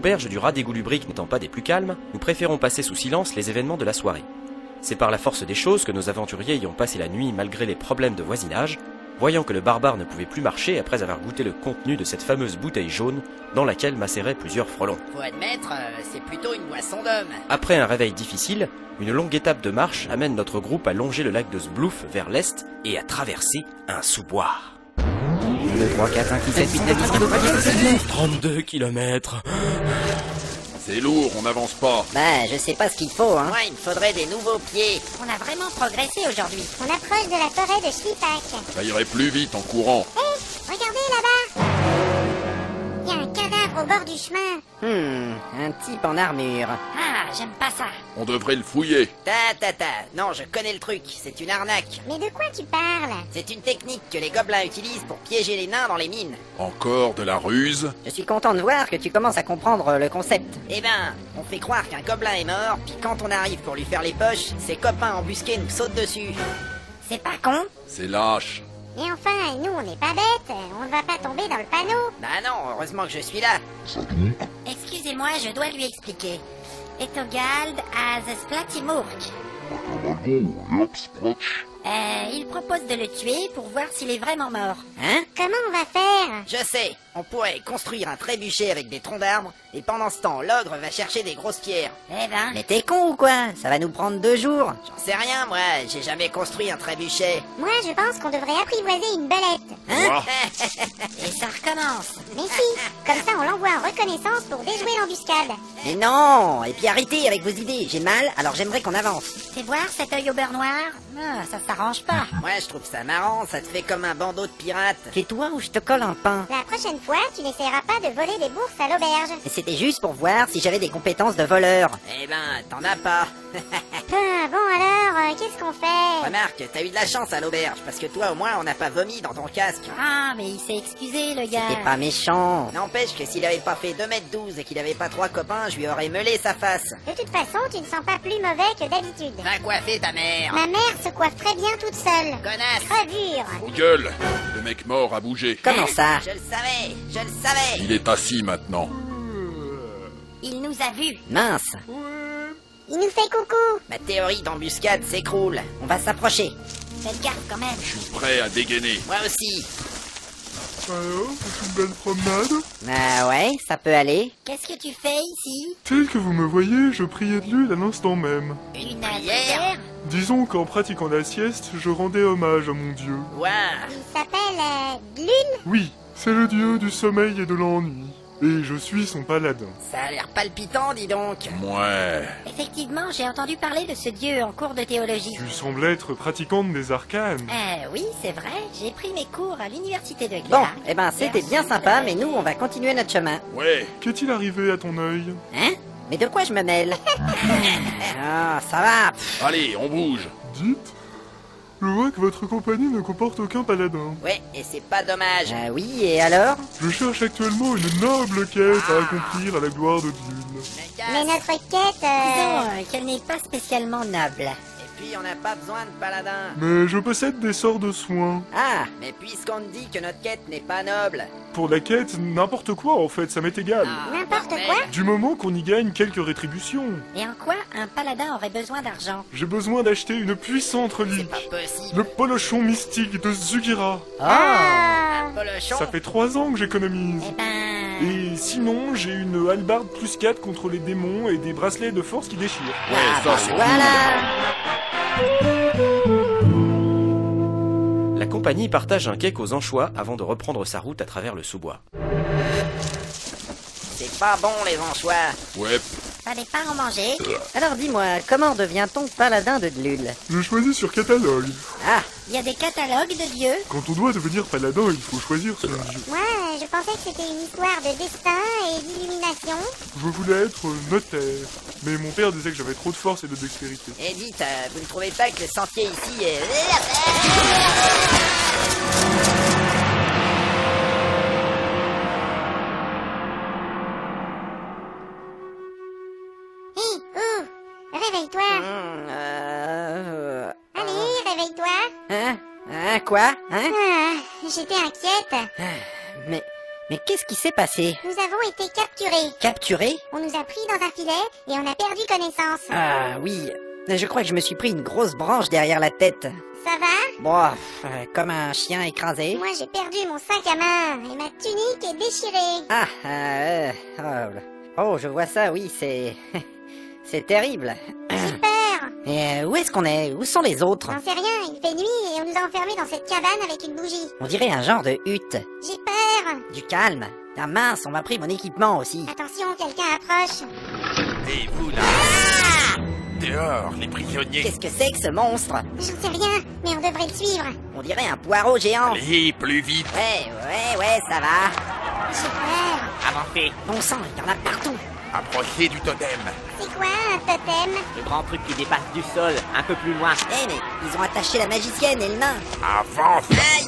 L'auberge du rat d'égout lubrique n'étant pas des plus calmes, nous préférons passer sous silence les événements de la soirée. C'est par la force des choses que nos aventuriers y ont passé la nuit malgré les problèmes de voisinage, voyant que le barbare ne pouvait plus marcher après avoir goûté le contenu de cette fameuse bouteille jaune dans laquelle macéraient plusieurs frelons. Faut admettre, c'est plutôt une boisson d'homme. Après un réveil difficile, une longue étape de marche amène notre groupe à longer le lac de Sblouf vers l'est et à traverser un sous-bois. 2, 3, 4, 5, 6, 7, 8, 9, 10, 32 kilomètres. C'est lourd, on n'avance pas. Bah, je sais pas ce qu'il faut, hein. Moi, il me faudrait des nouveaux pieds. On a vraiment progressé aujourd'hui. On approche de la forêt de Schlipak. Ça irait plus vite en courant. Hé, regardez là-bas. Il y a un cadavre au bord du chemin. Un type en armure. Ah, j'aime pas ça. On devrait le fouiller. Non, je connais le truc, c'est une arnaque. Mais de quoi tu parles? C'est une technique que les gobelins utilisent pour piéger les nains dans les mines. Encore de la ruse? Je suis content de voir que tu commences à comprendre le concept. Eh ben, on fait croire qu'un gobelin est mort, puis quand on arrive pour lui faire les poches, ses copains embusqués nous sautent dessus. C'est pas con? C'est lâche. Et enfin, nous on n'est pas bêtes. On ne va pas tomber dans le panneau. Bah non, heureusement que je suis là. Excusez-moi, je dois lui expliquer. Etogald a the Splatimurk. Il propose de le tuer pour voir s'il est vraiment mort. Hein? Comment on va faire? Je sais, on pourrait construire un trébuchet avec des troncs d'arbres, et pendant ce temps, l'ogre va chercher des grosses pierres. Eh ben, Mais t'es con ou quoi? Ça va nous prendre 2 jours. J'en sais rien, moi, j'ai jamais construit un trébuchet. Moi je pense qu'on devrait apprivoiser une belette. Hein? et ça recommence. Mais si, comme ça on l'envoie en reconnaissance pour déjouer l'embuscade. Mais non! Et puis arrêtez avec vos idées, j'ai mal, alors j'aimerais qu'on avance. Fais voir cet œil au beurre noir. Ah, ça s'arrange pas. Moi, je trouve ça marrant, ça te fait comme un bandeau de pirates. Tais-toi ou je te colle un pain. La prochaine fois, tu n'essaieras pas de voler des bourses à l'auberge. Et c'était juste pour voir si j'avais des compétences de voleur. Eh ben, t'en as pas. Bon alors, qu'est-ce qu'on fait? Remarque, t'as eu de la chance à l'auberge, parce que toi, au moins, on n'a pas vomi dans ton casque. Ah, mais il s'est excusé, le gars. T'es pas méchant. N'empêche que s'il avait pas fait 2,12 m et qu'il avait pas 3 copains, je lui aurais meulé sa face. De toute façon, tu ne sens pas plus mauvais que d'habitude. Va coiffer ta mère. Ma mère se coiffe très bien toute seule. Connasse. Crevure. Vos gueules. Le mec mort a bougé. Comment ça? Je le savais. Il est assis maintenant. Il nous a vus. Mince. Il nous fait coucou. Ma théorie d'embuscade s'écroule. On va s'approcher. Faites gaffe quand même. Je suis prêt à dégainer. Moi aussi. Alors, c'est une belle promenade? Ah ouais, ça peut aller. Qu'est-ce que tu fais ici? Tel que vous me voyez, je priais de l'huile à l'instant même. Une prière? Disons qu'en pratiquant la sieste, je rendais hommage à mon dieu. Waouh. Il s'appelle Glune. Oui, c'est le dieu du sommeil et de l'ennui. Et je suis son paladin. Ça a l'air palpitant, dis donc. Ouais. Effectivement, j'ai entendu parler de ce dieu en cours de théologie. Tu sembles être pratiquante des arcanes. Oui, c'est vrai. J'ai pris mes cours à l'université de Bon, Glark. eh ben c'était bien sympa, mais nous on va continuer notre chemin. Ouais. Qu'est-il arrivé à ton œil? Hein? Mais de quoi je me mêle? Ah, ça va. Allez, on bouge. Dites, je vois que votre compagnie ne comporte aucun paladin. Ouais, et c'est pas dommage. Ah oui, et alors? Je cherche actuellement une noble quête à accomplir à la gloire de Glune. Mais notre quête... Disons qu'elle n'est pas spécialement noble. Et puis on n'a pas besoin de paladin. Mais je possède des sorts de soins. Ah, mais puisqu'on te dit que notre quête n'est pas noble. Pour la quête, n'importe quoi en fait, ça m'est égal. N'importe bordel. quoi? Du moment qu'on y gagne quelques rétributions. Et en quoi un paladin aurait besoin d'argent? J'ai besoin d'acheter une puissante relique. C'est pas possible. Le polochon mystique de Zugira. Ah. Polochon. Ça fait 3 ans que j'économise. Eh ben... Et sinon, j'ai une hallebarde plus 4 contre les démons et des bracelets de force qui déchirent. Ouais, ça c'est Voilà. La compagnie partage un cake aux anchois avant de reprendre sa route à travers le sous-bois. C'est pas bon les anchois. Ouais. Fallait pas en manger. Alors dis-moi, comment devient-on paladin de Dlul? Je choisis sur catalogue. Ah, Il y a des catalogues de dieux. Quand on doit devenir paladin, il faut choisir son dieu. Moi, je pensais que c'était une histoire de destin et d'illumination. Je voulais être notaire, mais mon père disait que j'avais trop de force et de dextérité. et dites, vous ne trouvez pas que le sentier ici est... Hé, réveille-toi. Allez, réveille-toi. Hein? Hein, quoi? Hein? Ah, j'étais inquiète. Mais Mais qu'est-ce qui s'est passé? Nous avons été capturés. Capturé? On nous a pris dans un filet et on a perdu connaissance. Ah oui, je crois que je me suis pris une grosse branche derrière la tête. Ça va? Bon, comme un chien écrasé. Moi j'ai perdu mon sac à main et ma tunique est déchirée. Ah, oh, je vois ça, oui, c'est... c'est terrible. J'ai peur. Et où est-ce qu'on est? Où sont les autres? J'en sais rien, il fait nuit et on nous a enfermés dans cette cabane avec une bougie. On dirait un genre de hutte. J'ai peur. Du calme. Ah mince, on m'a pris mon équipement aussi. Attention, quelqu'un approche. Et vous là Dehors, les prisonniers. Qu'est-ce que c'est que ce monstre? J'en sais rien, mais on devrait le suivre. On dirait un poireau géant. Allez, plus vite. Ouais, ça va. J'ai peur. Avancez. Bon sang, il y en a partout. Approchez du totem. C'est quoi un totem? Le grand truc qui dépasse du sol, un peu plus loin. Mais ils ont attaché la magicienne et le nain. Avance. Aïe!